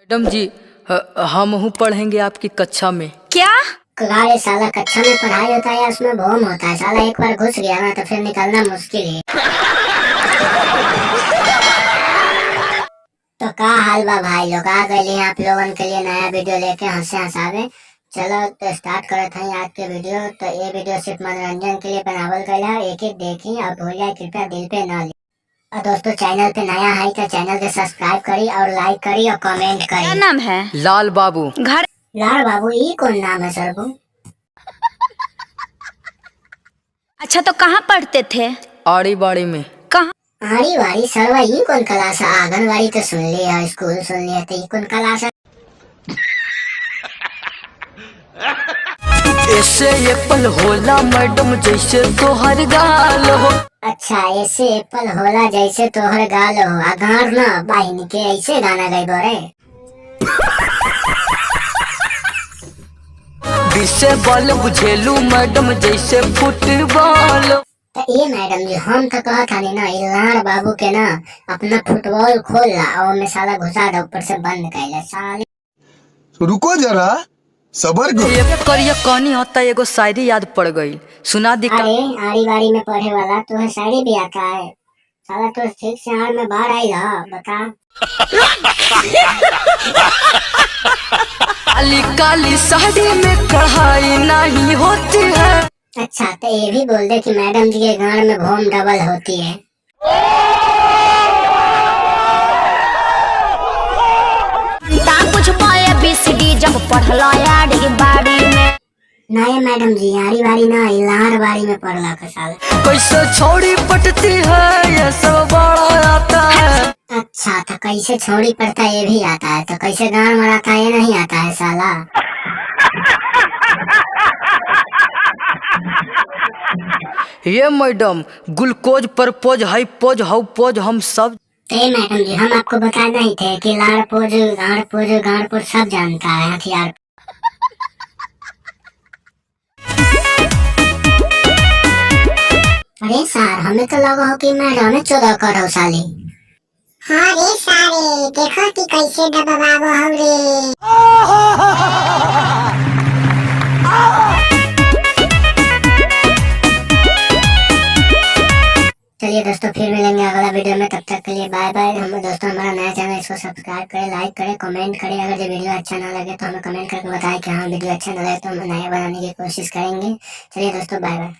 Madam जी, हम हूँ पढ़ेंगे आपकी कक्षा में। क्या? अरे साला, कक्षा में पढ़ाई होता है या उसमें भोम होता है? साला एक बार घुस गया ना तो फिर निकलना मुश्किल है। तो का हाल बा भाई लोग? आ गए आप लोगन के लिए नया वीडियो लेके हंसे हंसावे। चलो तो स्टार्ट करते हैं आज के वीडियो। तो ये वीडियो सिर्फ मनोरंजन के लिए बनावल गया है, एक एक देखी और भूलिया कृपया दिल पे न ले। और दोस्तों, चैनल पे नया है तो चैनल के सब्सक्राइब करी और लाइक करी और कमेंट क्या करी। नाम है? लाल बाबू। घर लाल बाबू, ये कौन नाम है सर? अच्छा, तो कहाँ पढ़ते थे? आड़ी बाड़ी में। कहाँ? आड़ी वाड़ी सरवा, ये कौन क्लास है? आंगनवाड़ी तो सुन लिया, स्कूल सुन लिया, तो ये कौन क्लास है? ऐसे एप्पल होला मैडम जैसे तोहर गाल हो। अच्छा, ऐसे एप्पल होला जैसे तोहर गाल हो। अगार ना बहिन के ऐसे गाना गई बोरे। दिसे बल बुझेलू मैडम जैसे फुटबॉल। तो ये मैडम जी, हम तो कहा था ना, ये लाड़ बाबू के ना अपना फुटबॉल खोल ला और में साला घुसा दे, ऊपर से बंद कर ले साले। रुको जरा, सबर करो। ये करिए कहानी होता, एगो शायरी याद पड़ गई, सुना दी। अरे आड़ी बाड़ी में पढ़े वाला तुम्हें शायरी भी आता है? साला तो ठीक से आड़ में बाढ़ आई ना, बता। काली काली साड़ी में कढ़ाई नहीं होती है। अच्छा, तो ये भी बोल दे कि मैडम जी के गाड़ में भोम डबल होती है। कुछ ABCD जब पढ़ला आड़ी बाड़ी में। नहीं मैडम जी, आड़ी बाड़ी ना, लाड़ बाड़ी में पढ़ला का साला। कैसे छोड़ी पटती है ये सब बड़ा आता है। अच्छा, तो कैसे छोड़ी पड़ता है ये भी आता है? तो कैसे गाड़ मराता है ये नहीं आता है साला? ये मैडम ग्लूकोज परपोज हाइपोज हाउपोज हम सब। मैडम जी, हम आपको बता नहीं थे कि लाड़ पोज गाड़ पोज सब जानता है हथियार। अरे सर, हमें तो लगा हो कि मैडम 14 करो साली। हाँ रे सारे, देखो कि कैसे दबावो हम रे। चलिए दोस्तों, फिर मिलेंगे अगला वीडियो में, तब तक के लिए बाय बाय। हम दोस्तों, हमारा नया चैनल, इसको सब्सक्राइब करें, लाइक करें, कमेंट करें। अगर ये वीडियो अच्छा ना लगे तो हमें कमेंट करके बताएं कि हाँ वीडियो अच्छा ना लगे, तो हम नया बनाने की कोशिश करेंगे। चलिए दोस्तों, बाय बाय।